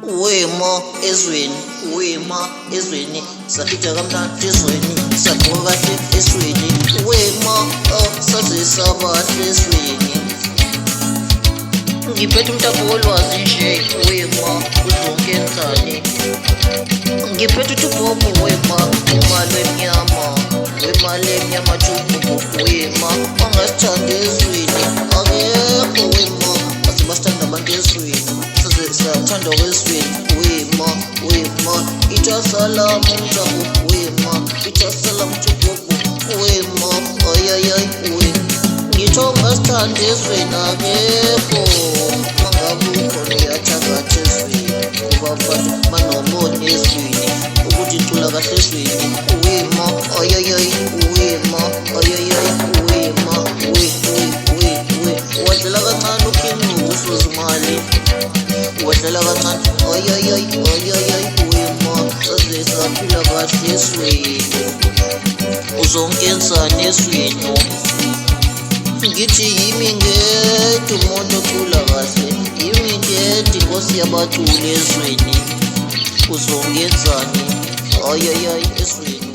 wema ezweni, wema ezweni, sapita kamnandi ezweni, sagqoka kahle ezweni, wema saze sabahle ezweni. Ngiphethe umtapo wolwazi nje, wema uzonkenzani. Ngiphethe uTubobo wema, imali emnyama, imali emnyama Tubobo wema, angasithanda ezweni, akekho wema, asibasithanda abantu ezweni, sathandwa kwezweni, wema, wema, ithasalamu Mtapo wema, ithasalamu Tubobo wema, ayayay wema, ngitho ungasithanda ezweni, akekho, mangabe ukhona uyathakatha ezweni, kuba abantu banomona ezweni, ukuthi icula kahle ezweni, wema, ayayay wema, ayayay wema, wadlala kancane uKing uSozimali, wadlala kancane, ayayay wema, saze saphila kahle ezweni, uzonkenzani ezweni. Ngithi yimi ngedwa umuntu ocula kahle, yimi ngedwa inkosi yabaculi ezweni, uzongenzani ayayay ezweni.